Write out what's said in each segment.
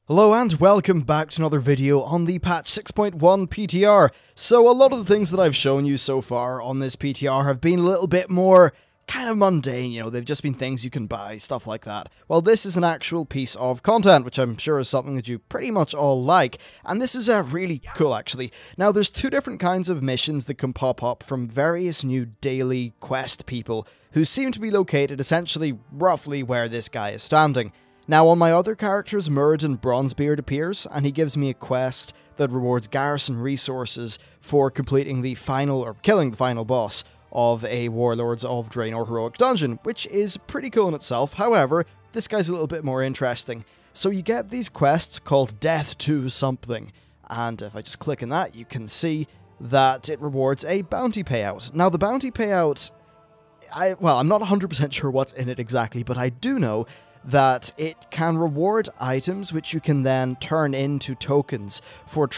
Hello and welcome back to another video on the patch 6.1 PTR. So a lot of the things that I've shown you so far on this PTR have been a little bit more kind of mundane, you know, they've just been things you can buy, stuff like that. Well, this is an actual piece of content, which I'm sure is something that you pretty much all like, and this is really cool actually. Now there's two different kinds of missions that can pop up from various new daily quest people who seem to be located essentially roughly where this guy is standing. Now, on my other characters, Muradin Bronzebeard appears, and he gives me a quest that rewards garrison resources for completing the final, or killing the final boss of a Warlords of Draenor heroic dungeon, which is pretty cool in itself. However, this guy's a little bit more interesting. So you get these quests called Death to Something, and if I just click on that, you can see that it rewards a bounty payout. Now, the bounty payout, I'm not 100% sure what's in it exactly, but I do know that it can reward items which you can then turn into tokens for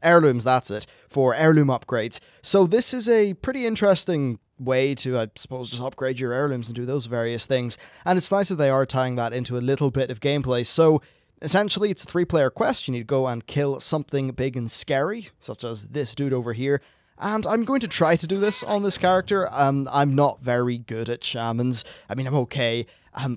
heirlooms, that's it, for heirloom upgrades. So this is a pretty interesting way to, I suppose, just upgrade your heirlooms and do those various things, and it's nice that they are tying that into a little bit of gameplay. So essentially it's a 3-player quest. You need to go and kill something big and scary, such as this dude over here. And I'm going to try to do this on this character. I'm not very good at shamans. I mean, I'm okay.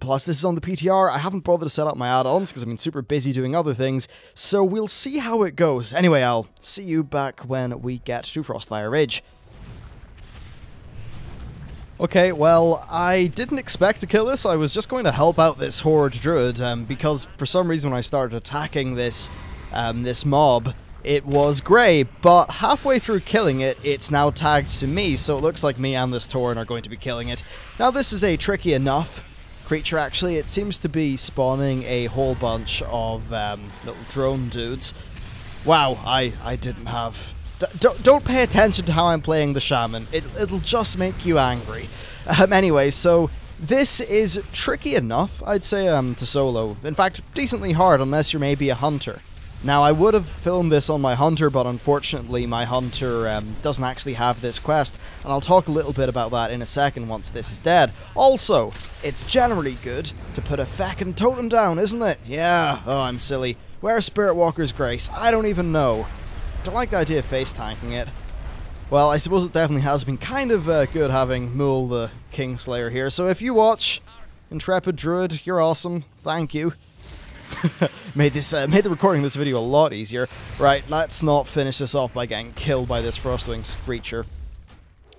Plus, this is on the PTR. I haven't bothered to set up my add-ons because I've been super busy doing other things. So we'll see how it goes. Anyway, I'll see you back when we get to Frostfire Ridge. Okay, well, I didn't expect to kill this. I was just going to help out this horde druid because for some reason when I started attacking this mob, it was grey, but halfway through killing it, it's now tagged to me, so it looks like me and this Tauren are going to be killing it. Now, this is a tricky enough creature, actually. It seems to be spawning a whole bunch of little drone dudes. Wow, I didn't have... Don't pay attention to how I'm playing the shaman. It'll just make you angry. Anyway, so this is tricky enough, I'd say, to solo. In fact, decently hard, unless you're maybe a hunter. Now, I would have filmed this on my hunter, but unfortunately my hunter doesn't actually have this quest, and I'll talk a little bit about that in a second once this is dead. Also, it's generally good to put a feckin' totem down, isn't it? Yeah, oh, I'm silly. Where's Spirit Walker's Grace? I don't even know. Don't like the idea of face tanking it. Well, I suppose it definitely has been kind of good having Mool the Kingslayer here, so if you watch, Intrepid Druid, you're awesome. Thank you. made the recording of this video a lot easier. Right, let's not finish this off by getting killed by this Frostwing Screecher.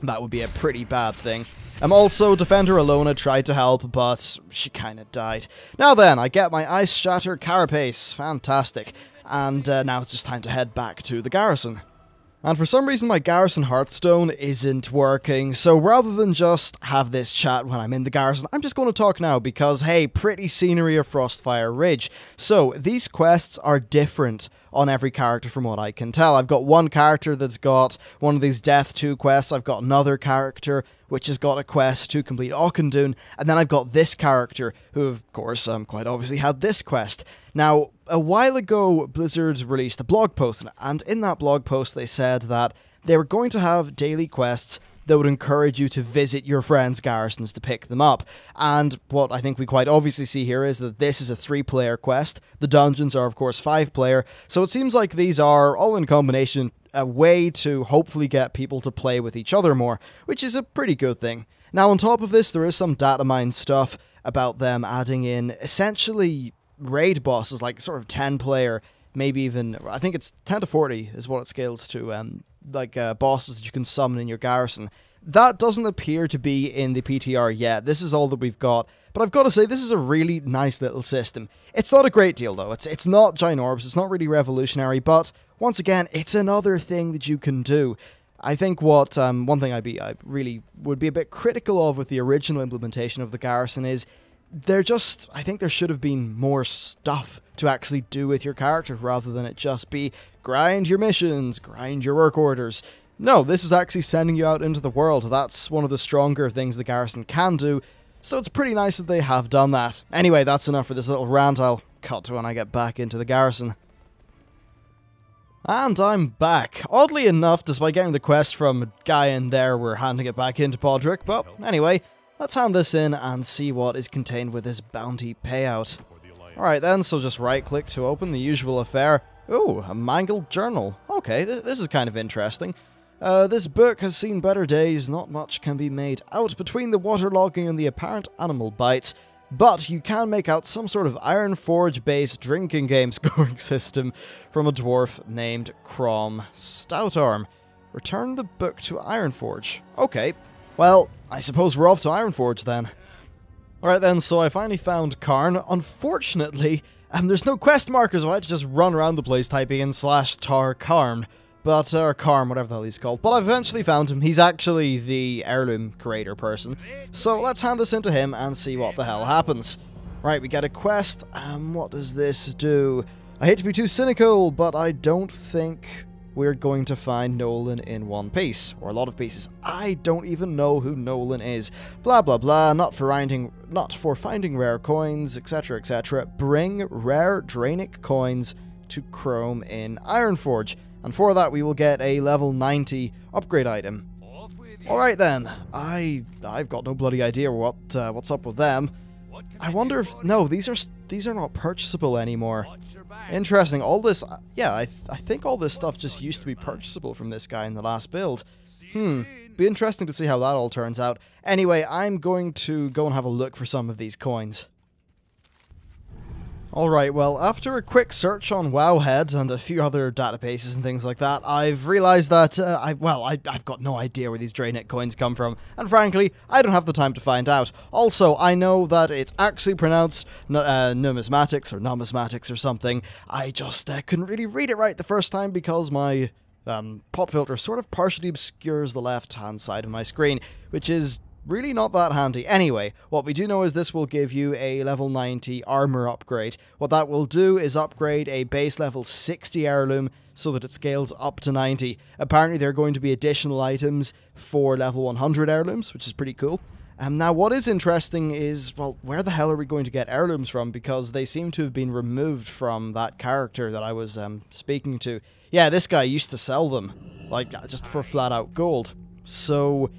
That would be a pretty bad thing. Also, Defender Alona tried to help, but she kinda died. Now then, I get my Ice Shatter Carapace. Fantastic. And now it's just time to head back to the garrison. And for some reason my garrison Hearthstone isn't working, so rather than just have this chat when I'm in the garrison, I'm just going to talk now because, hey, pretty scenery of Frostfire Ridge. So, these quests are different on every character from what I can tell. I've got one character that's got one of these Death 2 quests, I've got another character which has got a quest to complete Auchindoun, and then I've got this character who, of course, quite obviously had this quest. Now, a while ago, Blizzard released a blog post, and in that blog post they said that they were going to have daily quests that would encourage you to visit your friends' garrisons to pick them up. And what I think we quite obviously see here is that this is a 3-player quest. The dungeons are, of course, 5-player, so it seems like these are, all in combination, a way to hopefully get people to play with each other more, which is a pretty good thing. Now, on top of this, there is some data mine stuff about them adding in, essentially, raid bosses, like sort of 10-player, maybe even, I think it's 10 to 40 is what it scales to, bosses that you can summon in your garrison. That doesn't appear to be in the PTR yet. This is all that we've got. But I've got to say, this is a really nice little system. It's not a great deal, though. It's not ginormous, it's not really revolutionary, but once again, it's another thing that you can do. I think what, one thing I really would be a bit critical of with the original implementation of the garrison is I think there should have been more stuff to actually do with your character rather than it just be grind your missions, grind your work orders. No, this is actually sending you out into the world. That's one of the stronger things the garrison can do, so it's pretty nice that they have done that. Anyway, that's enough for this little rant. I'll cut to when I get back into the garrison. And I'm back. Oddly enough, despite getting the quest from a guy in there, we're handing it back into Podrick, but anyway, let's hand this in and see what is contained with this bounty payout. Alright then, so just right click to open, the usual affair. Ooh, a mangled journal. Okay, this is kind of interesting. This book has seen better days, not much can be made out between the waterlogging and the apparent animal bites, but you can make out some sort of Iron Forge-based drinking game scoring system from a dwarf named Crom Stoutarm. Return the book to Ironforge. Okay, well, I suppose we're off to Ironforge then. Alright then, so I finally found Karn. Unfortunately, there's no quest markers, so I had to just run around the place typing in /tar Karn. But, or Karn, whatever the hell he's called. But I've eventually found him. He's actually the Heirloom creator person. So let's hand this into him and see what the hell happens. Right, we get a quest. What does this do? I hate to be too cynical, but I don't think we're going to find Nolan in one piece, or a lot of pieces. I don't even know who Nolan is. Blah blah blah, not for finding rare coins, etc etc. Bring rare Draenic coins to Chrome in Ironforge, and for that we will get a level 90 upgrade item. Alright then, I've got no bloody idea what's up with them. I wonder if... no, these are not purchasable anymore. Interesting, all this... yeah, I think all this stuff just used to be purchasable from this guy in the last build. Be interesting to see how that all turns out. Anyway, I'm going to go and have a look for some of these coins. Alright, well, after a quick search on Wowhead and a few other databases and things like that, I've realised that, I've got no idea where these Draenic coins come from, and frankly, I don't have the time to find out. Also, I know that it's actually pronounced numismatics or numismatics or something. I just couldn't really read it right the first time because my pop filter sort of partially obscures the left-hand side of my screen, which is really not that handy. Anyway, what we do know is this will give you a level 90 armor upgrade. What that will do is upgrade a base level 60 heirloom so that it scales up to 90. Apparently there are going to be additional items for level 100 heirlooms, which is pretty cool. Now what is interesting is, well, where the hell are we going to get heirlooms from? Because they seem to have been removed from that character that I was speaking to. Yeah, this guy used to sell them, like, just for flat out gold. So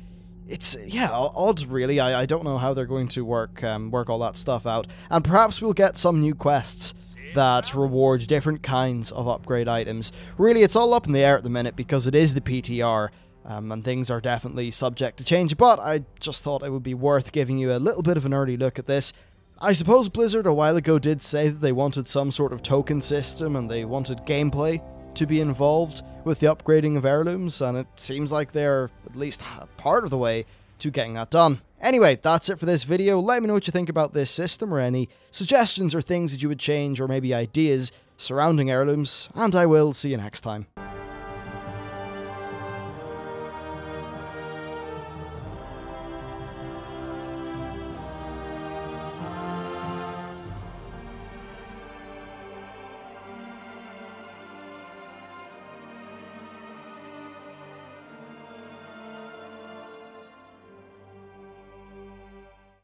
it's, yeah, odd really. I don't know how they're going to work all that stuff out. And perhaps we'll get some new quests that reward different kinds of upgrade items. Really, it's all up in the air at the minute because it is the PTR, and things are definitely subject to change, but I just thought it would be worth giving you a little bit of an early look at this. I suppose Blizzard a while ago did say that they wanted some sort of token system and they wanted gameplay to be involved with the upgrading of heirlooms, and it seems like they're at least part of the way to getting that done. Anyway, that's it for this video. Let me know what you think about this system, or any suggestions or things that you would change, or maybe ideas surrounding heirlooms, and I will see you next time.